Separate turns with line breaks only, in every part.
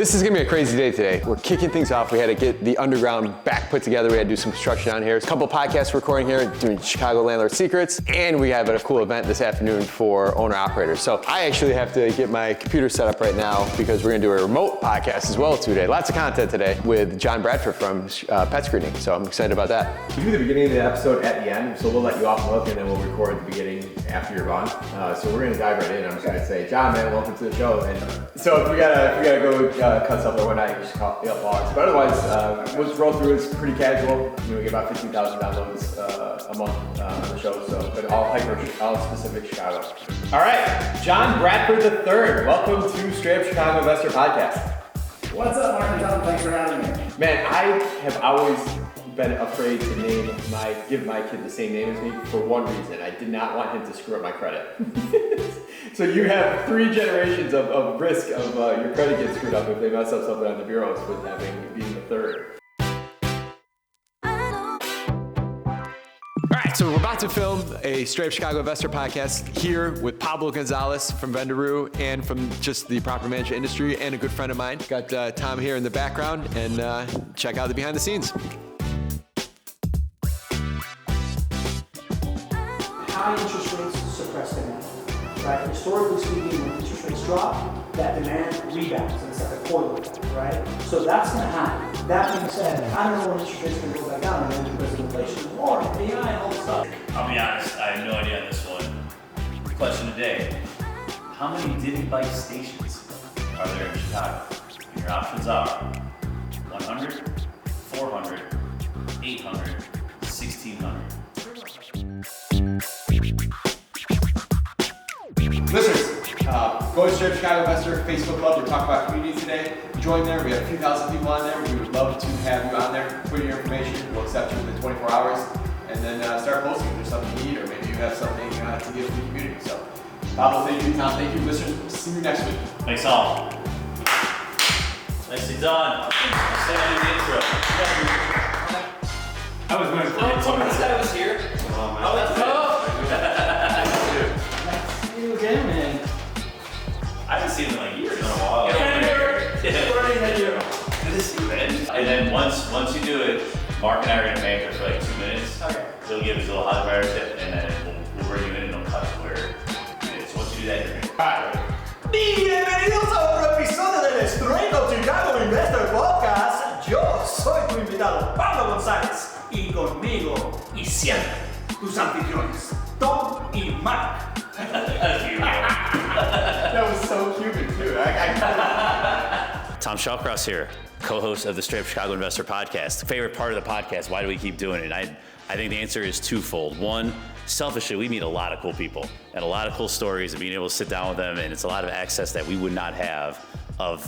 This is gonna be a crazy day today. We're kicking things off. We had to get the underground back put together. We had to do some construction on here. There's a couple podcasts recording here, doing Chicago Landlord Secrets, and we have a cool event this afternoon for owner-operators. So I actually have to get my computer set up right now because we're gonna do a remote podcast as well today. Lots of content today with John Bradford from Pet Screening, so I'm excited about that. We do the beginning of the episode at the end, so we'll let you off and look, and then we'll record the beginning after you're gone. So we're gonna dive right in. I'm just gonna say, John, man, welcome to the show. And so if we gotta go cut something or whatnot, you just call it vlogs. But otherwise, we'll just roll through. It's pretty casual. We get about 15,000 downloads a month on the show, so but all specific Chicago. All right, John Bradford III, welcome to Straight Up Chicago Investor Podcast.
What's up, Mark and Tom? Thanks for having me.
Man, I have always been afraid to give my kid the same name as me for one reason. I did not want him to screw up my credit. So you have 3 generations of risk of your credit getting screwed up if they mess up something on the bureaus with being the third. All right, so we're about to film a Straight Up Chicago Investor podcast here with Pablo Gonzalez from Venderoo and from just the property management industry and a good friend of mine. Got Tom here in the background, and check out the behind the scenes.
High interest rates suppress demand, right? Historically speaking, when interest rates drop, that demand rebounds, and it's like a coil effect, right? So that's going to happen. That being said, I don't know when interest rates are going to go back down again because of inflation or AI and all this stuff.
I'll be honest, I have no idea on this one. Question today, how many Divvy Bike stations are there in Chicago? And your options are 100, 400, 800, 1600.
Listeners, go to Straight Up Chicago Investor Facebook Club. We're talking about community today. Join there. We have a few thousand people on there. We would love to have you on there. Put your information. We'll accept you within 24 hours. And then start posting if there's something you need, or maybe you have something to give to the community. So, Pablo, thank you. Tom, thank you. Listeners, see you next week.
Thanks all. Nicely done. I'll send you the intro.
I was going to
This guy was here. Oh, that's good.
You again, man.
I haven't seen him in like years. In a while. Good to see you, man. And then once you do it, Mark and I are gonna banter for like 2 minutes.
Okay.
He'll give his little hot fire tip, and then we'll bring you in and he'll cut to where it is. So once you do that, you're good.
Bienvenidos a otro episodio del Straight Up Chicago Investor Podcast. Yo soy tu invitado Pablo González y conmigo y siempre tus anfitriones Tom y Mark.
That was so Cuban, too.
Tom Shawcross here, co-host of the Straight Up Chicago Investor Podcast. Favorite part of the podcast, why do we keep doing it? I think the answer is twofold. One, selfishly, we meet a lot of cool people and a lot of cool stories, and being able to sit down with them, and it's a lot of access that we would not have of,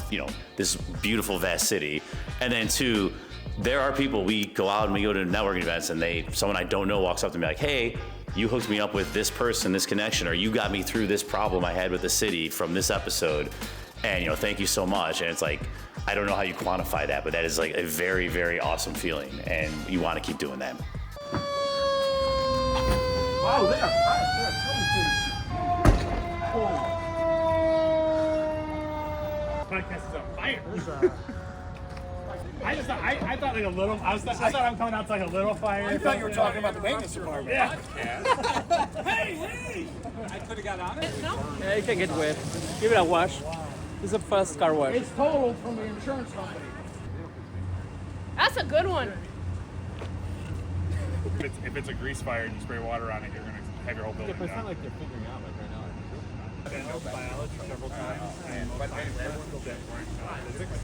this beautiful, vast city. And then 2, there are people, we go out and we go to networking events, and someone I don't know walks up to me like, hey, you hooked me up with this person, this connection, or you got me through this problem I had with the city from this episode. And thank you so much. And it's like, I don't know how you quantify that, but that is like a very, very awesome feeling. And you want to keep doing that.
Wow, they are fast.
podcast is on fire. I thought like a little. I thought I'm coming out to like a little fire.
I thought you were talking about the maintenance department.
Yeah.
Hey!
I could have got on it.
Yeah, you can get wet. Give it a wash. It's a fast car wash.
It's totaled from the insurance company.
That's a good one.
If it's a grease fire and you spray water on it, you're gonna have your whole building down.
It's not like they're figuring out like right now.
Several times, and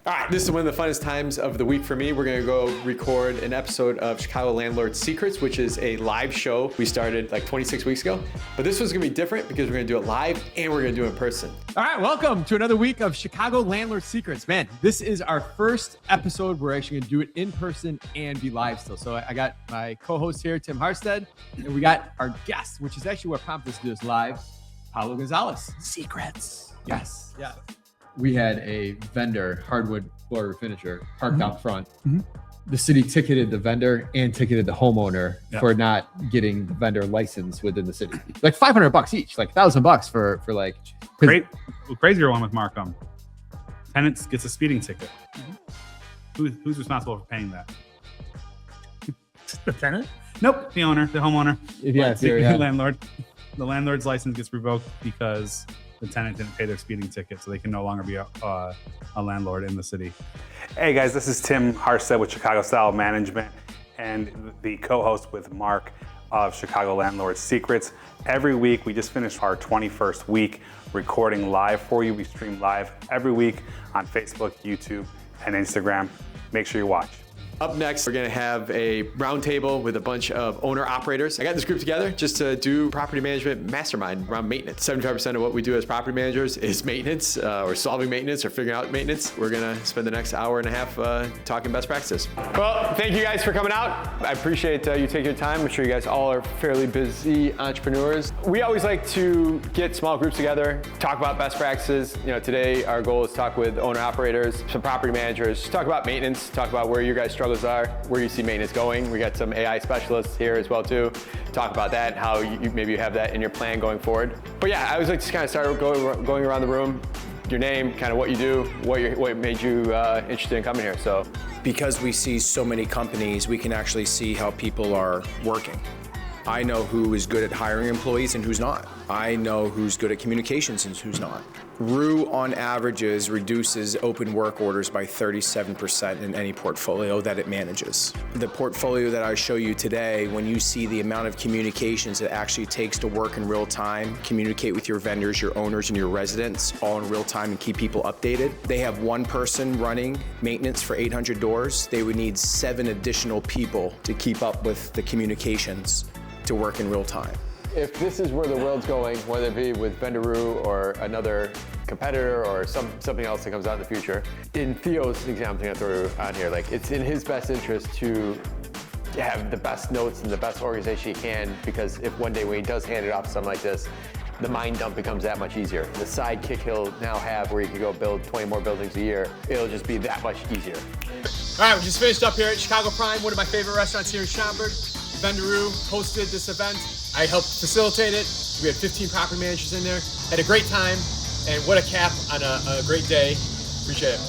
All right, this is one of the funnest times of the week for me. We're gonna go record an episode of Chicago Landlord Secrets, which is a live show we started like 26 weeks ago. But this one's gonna be different because we're gonna do it live and we're gonna do it in person.
All right, welcome to another week of Chicago Landlord Secrets. Man, this is our first episode. We're actually gonna do it in person and be live still. So I got my co-host here, Tim Harstead, and we got our guest, which is actually what prompted us to do this live, Pablo Gonzalez.
Secrets.
Yes. Yeah. We had a vendor, hardwood floor finisher, parked out front. The city ticketed the vendor and ticketed the homeowner for not getting the vendor license within the city. Like $500 each, like $1,000 for like.
Great, crazier one with Markham. Tenant gets a speeding ticket. Who's responsible for paying that?
The tenant?
Nope, the owner, the homeowner.
Yeah,
Landlord. The landlord's license gets revoked because the tenant didn't pay their speeding ticket, so they can no longer be a landlord in the city. Hey guys, this is Tim Harstead with Chicago Style Management and the co-host with Mark of Chicago Landlord Secrets. Every week, we just finished our 21st week recording live for you. We stream live every week on Facebook, YouTube, and Instagram. Make sure you watch.
Up next, we're gonna have a roundtable with a bunch of owner-operators. I got this group together just to do property management mastermind around maintenance. 75% of what we do as property managers is maintenance, or solving maintenance, or figuring out maintenance. We're gonna spend the next hour and a half talking best practices. Well, thank you guys for coming out. I appreciate you taking your time. I'm sure you guys all are fairly busy entrepreneurs. We always like to get small groups together, talk about best practices. You know, today our goal is to talk with owner-operators, some property managers, talk about maintenance, talk about where you guys struggle are, where you see maintenance going. We got some AI specialists here as well too. Talk about that, how you maybe you have that in your plan going forward. But yeah, I always like to kind of start going around the room, your name, kind of what you do, what made you interested in coming here. So,
because we see so many companies, we can actually see how people are working. I know who is good at hiring employees and who's not. I know who's good at communications and who's not. RU on averages reduces open work orders by 37% in any portfolio that it manages. The portfolio that I show you today, when you see the amount of communications it actually takes to work in real time, communicate with your vendors, your owners, and your residents all in real time and keep people updated. They have one person running maintenance for 800 doors. They would need 7 additional people to keep up with the communications to work in real time.
if this is where the world's going, whether it be with Vendaroo or another competitor or something else that comes out in the future, in Theo's example, I'm gonna throw on here, like it's in his best interest to have the best notes and the best organization he can, because if one day when he does hand it off to something like this, the mind dump becomes that much easier. The sidekick he'll now have where he can go build 20 more buildings a year, it'll just be that much easier.
All right, we just finished up here at Chicago Prime, one of my favorite restaurants here in Schaumburg. Vendaroo hosted this event. I helped facilitate it. We had 15 property managers in there. Had a great time, and what a cap on a great day. Appreciate it.